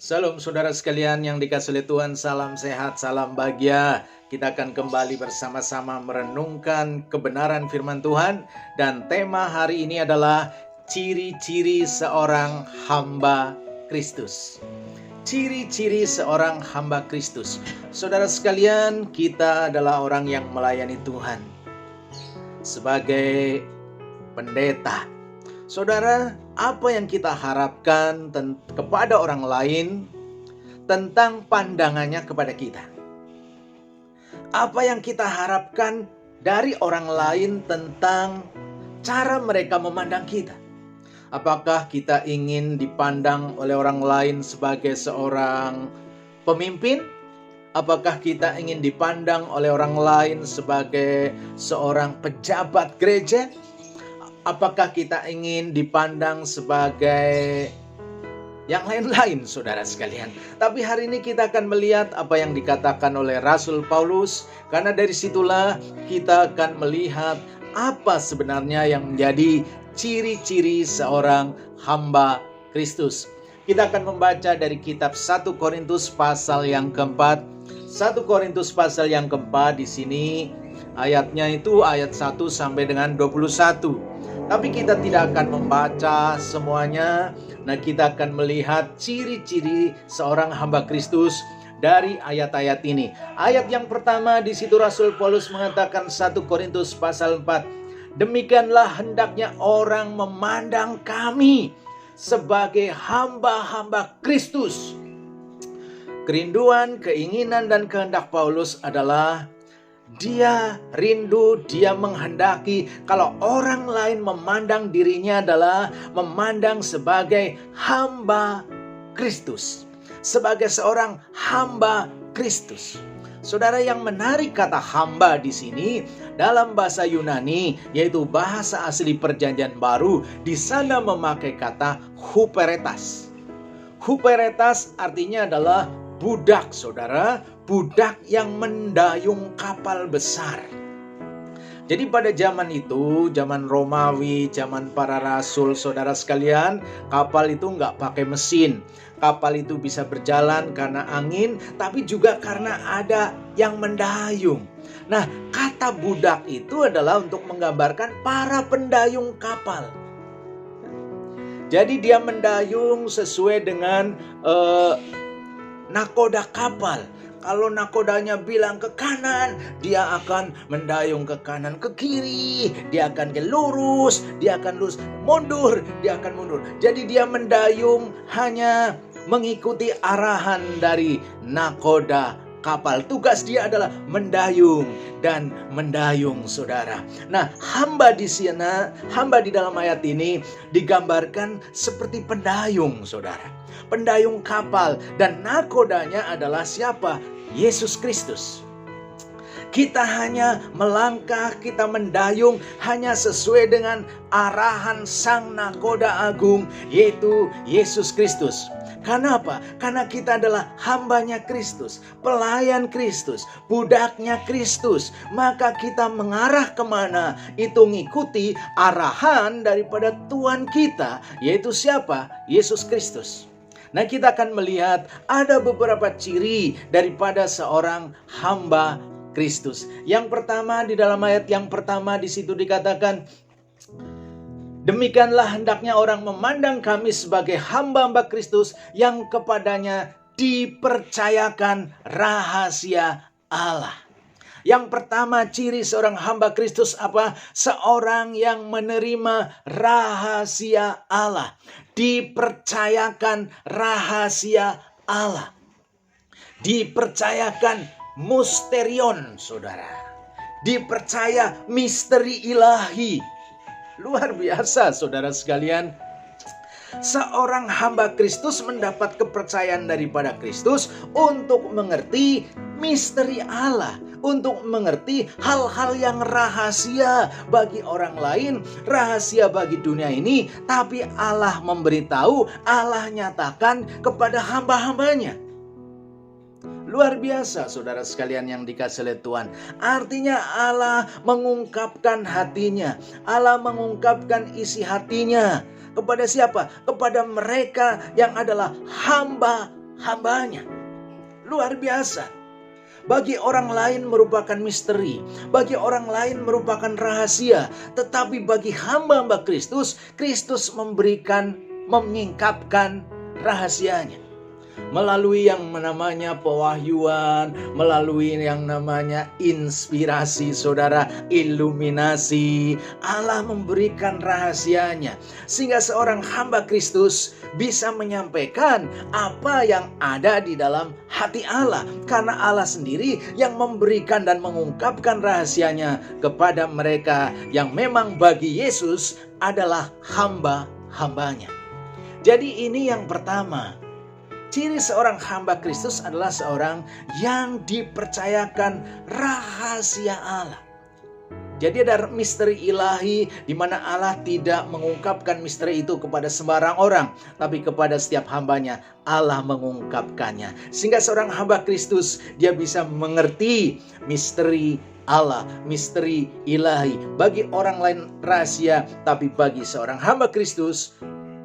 Salam saudara sekalian yang dikasihi oleh Tuhan, salam sehat, salam bahagia. Kita akan kembali bersama-sama merenungkan kebenaran firman Tuhan. Dan tema hari ini adalah ciri-ciri seorang hamba Kristus. Ciri-ciri seorang hamba Kristus. Saudara sekalian, kita adalah orang yang melayani Tuhan sebagai pendeta. Saudara, apa yang kita harapkan kepada orang lain tentang pandangannya kepada kita? Apa yang kita harapkan dari orang lain tentang cara mereka memandang kita? Apakah kita ingin dipandang oleh orang lain sebagai seorang pemimpin? Apakah kita ingin dipandang oleh orang lain sebagai seorang pejabat gereja? Apakah kita ingin dipandang sebagai yang lain-lain, saudara sekalian? Tapi hari ini kita akan melihat apa yang dikatakan oleh Rasul Paulus, karena dari situlah kita akan melihat apa sebenarnya yang menjadi ciri-ciri seorang hamba Kristus. Kita akan membaca dari kitab 1 Korintus pasal yang keempat. 1 Korintus pasal yang keempat, di sini ayatnya itu ayat 1 sampai dengan 21. Tapi kita tidak akan membaca semuanya. Nah, kita akan melihat ciri-ciri seorang hamba Kristus dari ayat-ayat ini. Ayat yang pertama, di situ Rasul Paulus mengatakan 1 Korintus pasal 4. Demikianlah hendaknya orang memandang kami sebagai hamba-hamba Kristus. Kerinduan, keinginan, dan kehendak Paulus adalah dia rindu, dia menghendaki kalau orang lain memandang dirinya adalah memandang sebagai hamba Kristus. Sebagai seorang hamba Kristus. Saudara, yang menarik kata hamba di sini dalam bahasa Yunani, yaitu bahasa asli Perjanjian Baru, di sana memakai kata huperetas. Huperetas artinya adalah budak, saudara, budak yang mendayung kapal besar. Jadi pada zaman itu, zaman Romawi, zaman para rasul, saudara sekalian, kapal itu nggak pakai mesin. Kapal itu bisa berjalan karena angin, tapi juga karena ada yang mendayung. Nah, kata budak itu adalah untuk menggambarkan para pendayung kapal. Jadi dia mendayung sesuai dengan nakoda kapal. Kalau nakodanya bilang ke kanan, dia akan mendayung ke kanan, ke kiri, dia akan ke lurus, dia akan lurus, mundur, dia akan mundur. Jadi dia mendayung hanya mengikuti arahan dari nakoda kapal. Tugas dia adalah mendayung dan mendayung, saudara. Nah, hamba di sana, hamba di dalam ayat ini digambarkan seperti pendayung, saudara. Pendayung kapal, dan nakodanya adalah siapa? Yesus Kristus. Kita hanya melangkah, kita mendayung hanya sesuai dengan arahan sang nakoda agung, yaitu Yesus Kristus. Karena apa? Karena kita adalah hambanya Kristus, pelayan Kristus, budaknya Kristus. Maka kita mengarah kemana? Itu ngikuti arahan daripada Tuhan kita, yaitu siapa? Yesus Kristus. Nah, kita akan melihat ada beberapa ciri daripada seorang hamba Kristus. Yang pertama, di dalam ayat yang pertama di situ dikatakan, demikianlah hendaknya orang memandang kami sebagai hamba-hamba Kristus yang kepadanya dipercayakan rahasia Allah. Yang pertama, ciri seorang hamba Kristus apa? Seorang yang menerima rahasia Allah. Dipercayakan rahasia Allah. Dipercayakan mysterion, saudara. Dipercaya misteri ilahi. Luar biasa, saudara sekalian. Seorang hamba Kristus mendapat kepercayaan daripada Kristus untuk mengerti misteri Allah, untuk mengerti hal-hal yang rahasia bagi orang lain, rahasia bagi dunia ini, tapi Allah memberitahu, Allah nyatakan kepada hamba-hambanya. Luar biasa, saudara sekalian yang dikasihi oleh Tuhan. Artinya Allah mengungkapkan hatinya, Allah mengungkapkan isi hatinya. Kepada siapa? Kepada mereka yang adalah hamba hambanya. Luar biasa. Bagi orang lain merupakan misteri, bagi orang lain merupakan rahasia, tetapi bagi hamba-hamba Kristus, Kristus menyingkapkan rahasianya. Melalui yang namanya pewahyuan, melalui yang namanya inspirasi, saudara, iluminasi, Allah memberikan rahasianya. Sehingga seorang hamba Kristus bisa menyampaikan apa yang ada di dalam hati Allah. Karena Allah sendiri yang memberikan dan mengungkapkan rahasianya kepada mereka yang memang bagi Yesus adalah hamba-hambanya. Jadi ini yang pertama. Ciri seorang hamba Kristus adalah seorang yang dipercayakan rahasia Allah. Jadi ada misteri ilahi di mana Allah tidak mengungkapkan misteri itu kepada sembarang orang, tapi kepada setiap hambanya Allah mengungkapkannya. Sehingga seorang hamba Kristus dia bisa mengerti misteri Allah, misteri ilahi. Bagi orang lain rahasia, tapi bagi seorang hamba Kristus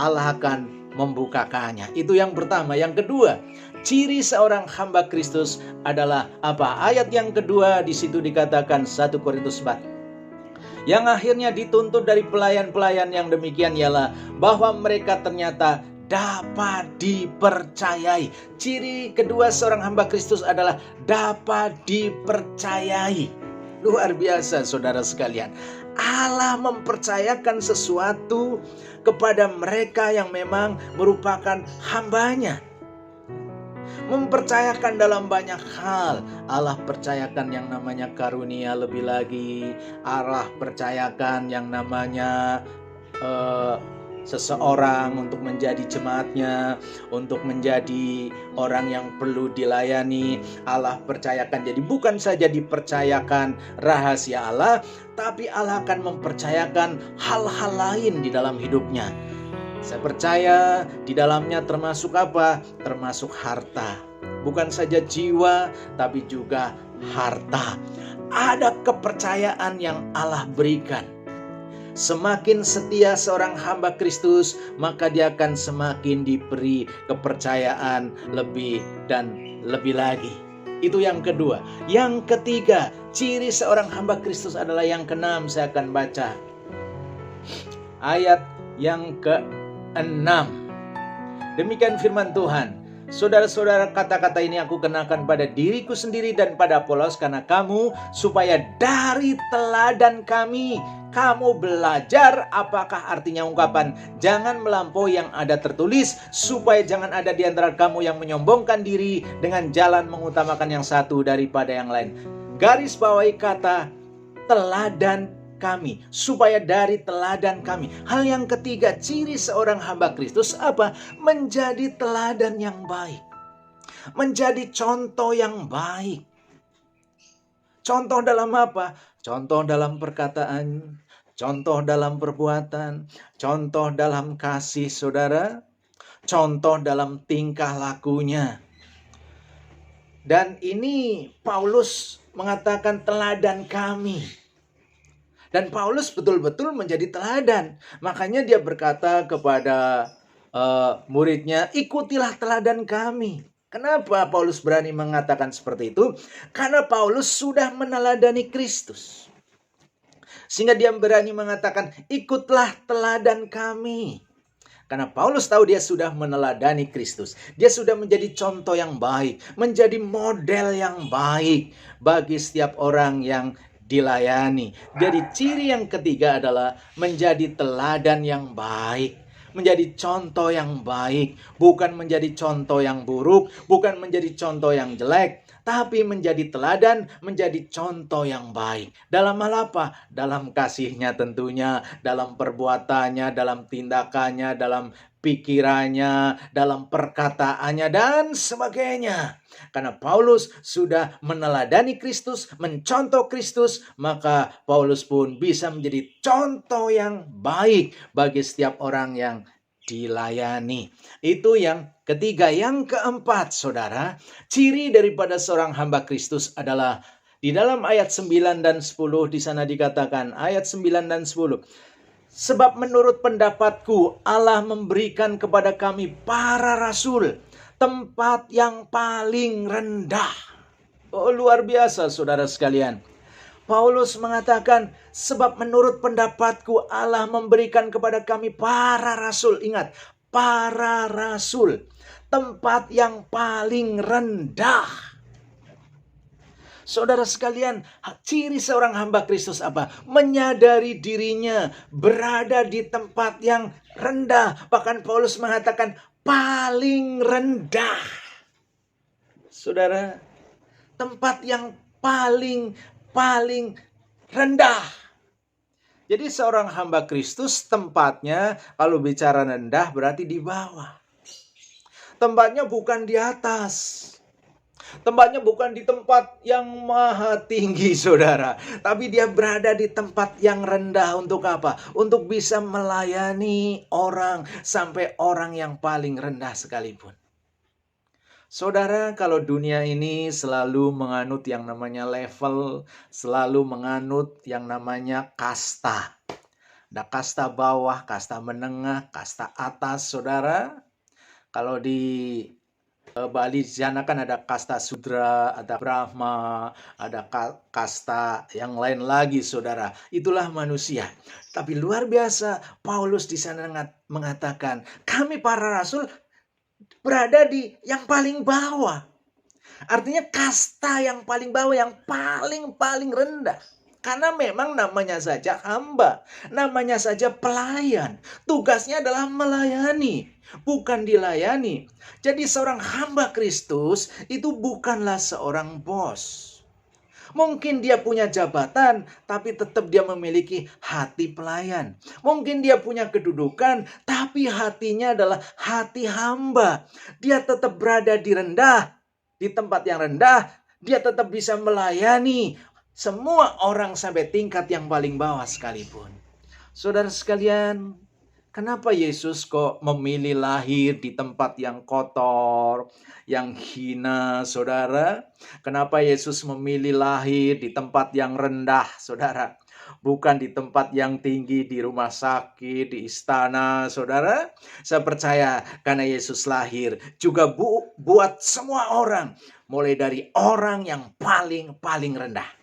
Allah akan membukakannya. Itu yang pertama. Yang kedua, ciri seorang hamba Kristus adalah apa? Ayat yang kedua di situ dikatakan 1 Korintus 4. Yang akhirnya dituntut dari pelayan-pelayan yang demikian ialah bahwa mereka ternyata dapat dipercayai. Ciri kedua seorang hamba Kristus adalah dapat dipercayai. Luar biasa, saudara sekalian. Allah mempercayakan sesuatu kepada mereka yang memang merupakan hambanya. Mempercayakan dalam banyak hal. Allah percayakan yang namanya karunia, lebih lagi Allah percayakan yang namanya seseorang untuk menjadi jemaatnya, untuk menjadi orang yang perlu dilayani. Allah percayakan. Jadi bukan saja dipercayakan rahasia Allah, tapi Allah akan mempercayakan hal-hal lain di dalam hidupnya. Saya percaya di dalamnya termasuk apa? Termasuk harta. Bukan saja jiwa, tapi juga harta. Ada kepercayaan yang Allah berikan. Semakin setia seorang hamba Kristus, maka dia akan semakin diberi kepercayaan lebih dan lebih lagi. Itu yang kedua. Yang ketiga, ciri seorang hamba Kristus adalah yang keenam. Saya akan baca ayat yang ke-6. Demikian firman Tuhan. Saudara-saudara, kata-kata ini aku kenakan pada diriku sendiri dan pada Apolos karena kamu, supaya dari teladan kami kamu belajar apakah artinya ungkapan jangan melampaui yang ada tertulis, supaya jangan ada di antara kamu yang menyombongkan diri dengan jalan mengutamakan yang satu daripada yang lain. Garis bawahi kata teladan kami, supaya dari teladan kami. Hal yang ketiga, ciri seorang hamba Kristus apa? Menjadi teladan yang baik, menjadi contoh yang baik. Contoh dalam apa? Contoh dalam perkataan, contoh dalam perbuatan, contoh dalam kasih, saudara, contoh dalam tingkah lakunya. Dan ini Paulus mengatakan teladan kami. Dan Paulus betul-betul menjadi teladan. Makanya dia berkata kepada muridnya, ikutilah teladan kami. Kenapa Paulus berani mengatakan seperti itu? Karena Paulus sudah meneladani Kristus. Sehingga dia berani mengatakan, ikutlah teladan kami. Karena Paulus tahu dia sudah meneladani Kristus. Dia sudah menjadi contoh yang baik, menjadi model yang baik bagi setiap orang yang dilayani. Jadi ciri yang ketiga adalah menjadi teladan yang baik, menjadi contoh yang baik, bukan menjadi contoh yang buruk, bukan menjadi contoh yang jelek, tapi menjadi teladan, menjadi contoh yang baik. Dalam hal apa? Dalam kasihnya tentunya, dalam perbuatannya, dalam tindakannya, dalam pikirannya, dalam perkataannya, dan sebagainya. Karena Paulus sudah meneladani Kristus, mencontoh Kristus, maka Paulus pun bisa menjadi contoh yang baik bagi setiap orang yang dilayani. Itu yang ketiga. Yang keempat, saudara, ciri daripada seorang hamba Kristus adalah di dalam ayat 9 dan 10 di sana dikatakan, ayat 9 dan 10. Sebab menurut pendapatku Allah memberikan kepada kami para rasul tempat yang paling rendah. Oh, luar biasa saudara sekalian. Paulus mengatakan, sebab menurut pendapatku Allah memberikan kepada kami para rasul. Ingat, para rasul. Tempat yang paling rendah. Saudara sekalian, ciri seorang hamba Kristus apa? Menyadari dirinya berada di tempat yang rendah. Bahkan Paulus mengatakan paling rendah. Saudara, tempat yang paling rendah. Jadi seorang hamba Kristus tempatnya kalau bicara rendah berarti di bawah. Tempatnya bukan di atas. Tempatnya bukan di tempat yang maha tinggi, saudara. Tapi dia berada di tempat yang rendah untuk apa? Untuk bisa melayani orang sampai orang yang paling rendah sekalipun. Saudara, kalau dunia ini selalu menganut yang namanya level, selalu menganut yang namanya kasta. Ada kasta bawah, kasta menengah, kasta atas, saudara. Kalau di Bali di sana kan ada kasta Sudra, ada Brahma, ada kasta yang lain lagi, saudara. Itulah manusia. Tapi luar biasa, Paulus di sana mengatakan, kami para rasul berada di yang paling bawah. Artinya kasta yang paling bawah, yang paling rendah. Karena memang namanya saja hamba, namanya saja pelayan. Tugasnya adalah melayani, bukan dilayani. Jadi seorang hamba Kristus itu bukanlah seorang bos. Mungkin dia punya jabatan, tapi tetap dia memiliki hati pelayan. Mungkin dia punya kedudukan, tapi hatinya adalah hati hamba. Dia tetap berada di tempat yang rendah. Dia tetap bisa melayani semua orang sampai tingkat yang paling bawah sekalipun. Saudara sekalian, kenapa Yesus kok memilih lahir di tempat yang kotor, yang hina, saudara? Kenapa Yesus memilih lahir di tempat yang rendah, saudara? Bukan di tempat yang tinggi, di rumah sakit, di istana, saudara. Saya percaya karena Yesus lahir juga buat semua orang, mulai dari orang yang paling rendah.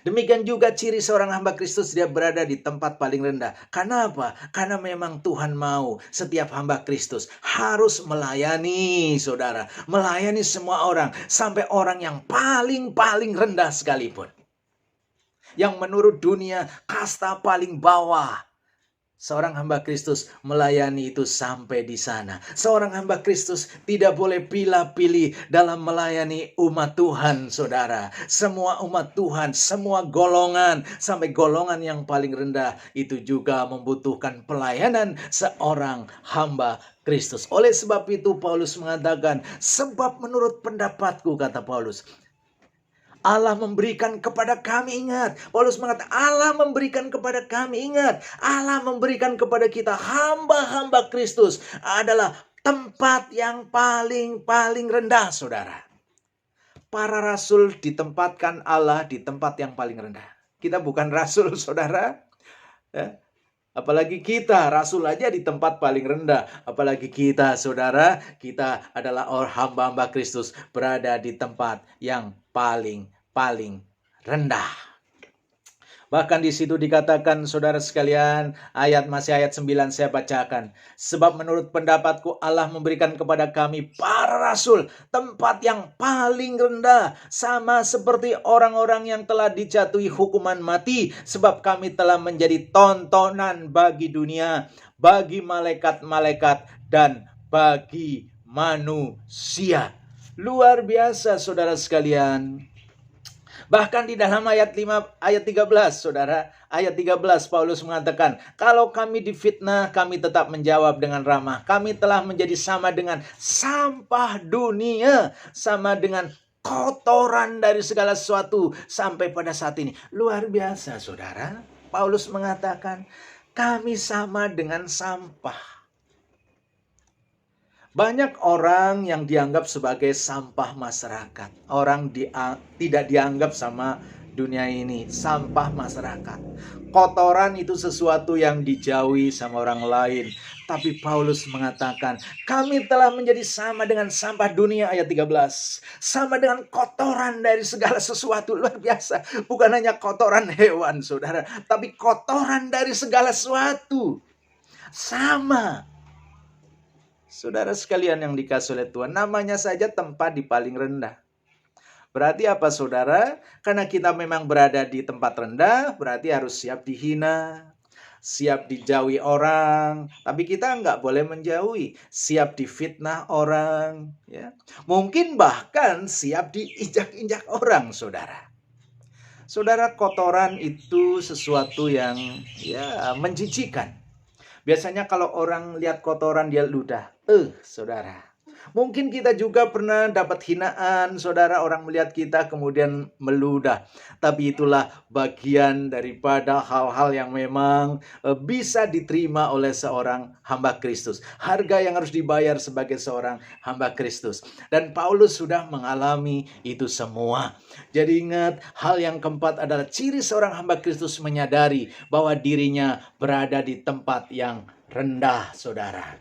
Demikian juga ciri seorang hamba Kristus, dia berada di tempat paling rendah. Karena apa? Karena memang Tuhan mau setiap hamba Kristus harus melayani, saudara. Melayani semua orang, sampai orang yang paling rendah sekalipun. Yang menurut dunia kasta paling bawah. Seorang hamba Kristus melayani itu sampai di sana. Seorang hamba Kristus tidak boleh pilih-pilih dalam melayani umat Tuhan, saudara. Semua umat Tuhan, semua golongan, sampai golongan yang paling rendah, itu juga membutuhkan pelayanan seorang hamba Kristus. Oleh sebab itu Paulus mengatakan, sebab menurut pendapatku, kata Paulus, Allah memberikan kepada kami, ingat. Paulus mengatakan Allah memberikan kepada kami, ingat. Allah memberikan kepada kita hamba-hamba Kristus adalah tempat yang paling rendah, saudara. Para rasul ditempatkan Allah di tempat yang paling rendah. Kita bukan rasul, saudara. Ya. Apalagi kita, rasul aja di tempat paling rendah. Apalagi kita, saudara, kita adalah hamba-hamba Kristus berada di tempat yang paling rendah. Bahkan di situ dikatakan, saudara sekalian, masih ayat 9 saya bacakan. Sebab menurut pendapatku Allah memberikan kepada kami para rasul tempat yang paling rendah, sama seperti orang-orang yang telah dijatuhi hukuman mati, sebab kami telah menjadi tontonan bagi dunia, bagi malaikat-malaikat, dan bagi manusia. Luar biasa, saudara sekalian. Bahkan di dalam ayat 13, saudara, ayat 13 Paulus mengatakan, kalau kami difitnah, kami tetap menjawab dengan ramah. Kami telah menjadi sama dengan sampah dunia, sama dengan kotoran dari segala sesuatu sampai pada saat ini. Luar biasa, saudara. Paulus mengatakan, kami sama dengan sampah. Banyak orang yang dianggap sebagai sampah masyarakat. Orang tidak dianggap sama dunia ini, sampah masyarakat. Kotoran itu sesuatu yang dijauhi sama orang lain. Tapi Paulus mengatakan, kami telah menjadi sama dengan sampah dunia, ayat 13. Sama dengan kotoran dari segala sesuatu. Luar biasa. Bukan hanya kotoran hewan, saudara. Tapi kotoran dari segala sesuatu. Sama. Saudara sekalian yang dikasih oleh Tuhan, namanya saja tempat di paling rendah. Berarti apa saudara? Karena kita memang berada di tempat rendah, berarti harus siap dihina, siap dijauhi orang. Tapi kita nggak boleh menjauhi, siap difitnah orang. Ya. Mungkin bahkan siap diinjak-injak orang, saudara. Saudara, kotoran itu sesuatu yang menjijikan. Biasanya kalau orang lihat kotoran dia ludah. Saudara. Mungkin kita juga pernah dapat hinaan, saudara, orang melihat kita kemudian meludah. Tapi itulah bagian daripada hal-hal yang memang bisa diterima oleh seorang hamba Kristus. Harga yang harus dibayar sebagai seorang hamba Kristus. Dan Paulus sudah mengalami itu semua. Jadi ingat, hal yang keempat adalah ciri seorang hamba Kristus menyadari bahwa dirinya berada di tempat yang rendah, saudara.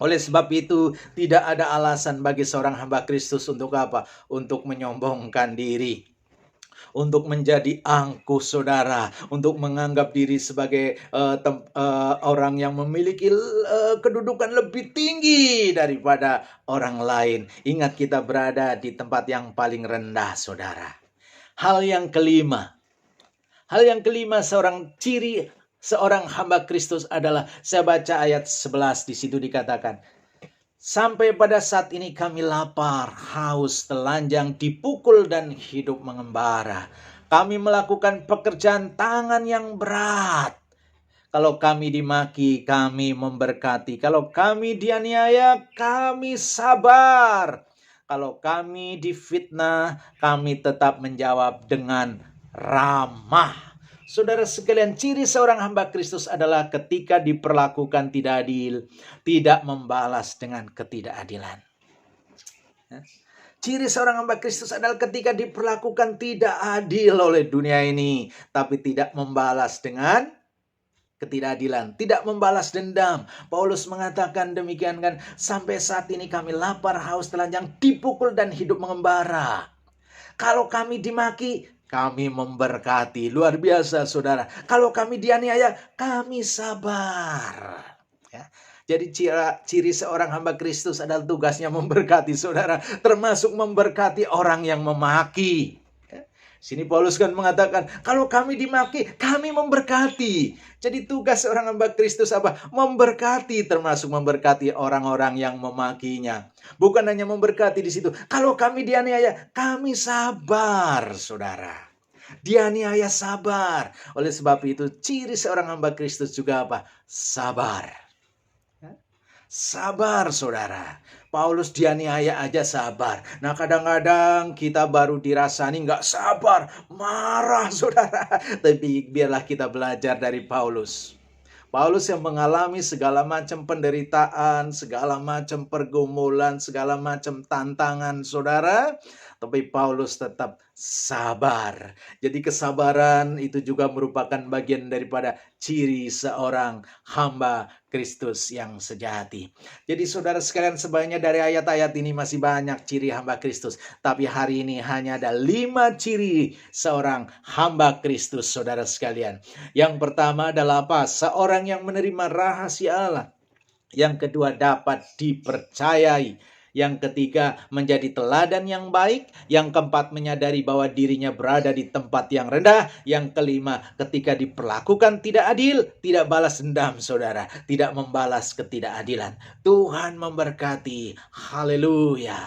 Oleh sebab itu, tidak ada alasan bagi seorang hamba Kristus untuk apa? Untuk menyombongkan diri. Untuk menjadi angkuh, saudara. Untuk menganggap diri sebagai orang yang memiliki kedudukan lebih tinggi daripada orang lain. Ingat, kita berada di tempat yang paling rendah, saudara. Hal yang kelima, seorang hamba Kristus adalah, saya baca ayat 11 di situ dikatakan, sampai pada saat ini kami lapar, haus, telanjang, dipukul dan hidup mengembara. Kami melakukan pekerjaan tangan yang berat. Kalau kami dimaki, kami memberkati. Kalau kami dianiaya, kami sabar. Kalau kami difitnah, kami tetap menjawab dengan ramah. Saudara sekalian, ciri seorang hamba Kristus adalah ketika diperlakukan tidak adil, tidak membalas dengan ketidakadilan. Ciri seorang hamba Kristus adalah ketika diperlakukan tidak adil oleh dunia ini, tapi tidak membalas dengan ketidakadilan, tidak membalas dendam. Paulus mengatakan demikian kan, sampai saat ini kami lapar, haus, telanjang, dipukul dan hidup mengembara. Kalau kami dimaki, kami memberkati. Luar biasa, saudara. Kalau kami dianiaya, kami sabar. Ya. Jadi ciri seorang hamba Kristus adalah tugasnya memberkati, saudara. Termasuk memberkati orang yang memaki. Ya. Sini Paulus kan mengatakan, kalau kami dimaki, kami memberkati. Jadi tugas seorang hamba Kristus apa? Memberkati, termasuk memberkati orang-orang yang memakinya. Bukan hanya memberkati di situ. Kalau kami dianiaya, kami sabar, saudara. Dianiaya sabar. Oleh sebab itu, ciri seorang hamba Kristus juga apa? Sabar. Sabar, saudara. Paulus dianiaya aja sabar. Nah, kadang-kadang kita baru dirasani nggak sabar, marah, saudara. Tapi biarlah kita belajar dari Paulus. Paulus yang mengalami segala macam penderitaan, segala macam pergumulan, segala macam tantangan, saudara. Tapi Paulus tetap sabar. Jadi kesabaran itu juga merupakan bagian daripada ciri seorang hamba Kristus yang sejati. Jadi saudara sekalian, sebenarnya dari ayat-ayat ini masih banyak ciri hamba Kristus. Tapi hari ini hanya ada 5 ciri seorang hamba Kristus, saudara sekalian. Yang pertama adalah apa? Seorang yang menerima rahasia Allah. Yang kedua, dapat dipercayai. Yang ketiga, menjadi teladan yang baik. Yang keempat, menyadari bahwa dirinya berada di tempat yang rendah. Yang kelima, ketika diperlakukan tidak adil, tidak balas dendam, saudara. Tidak membalas ketidakadilan. Tuhan memberkati. Haleluya.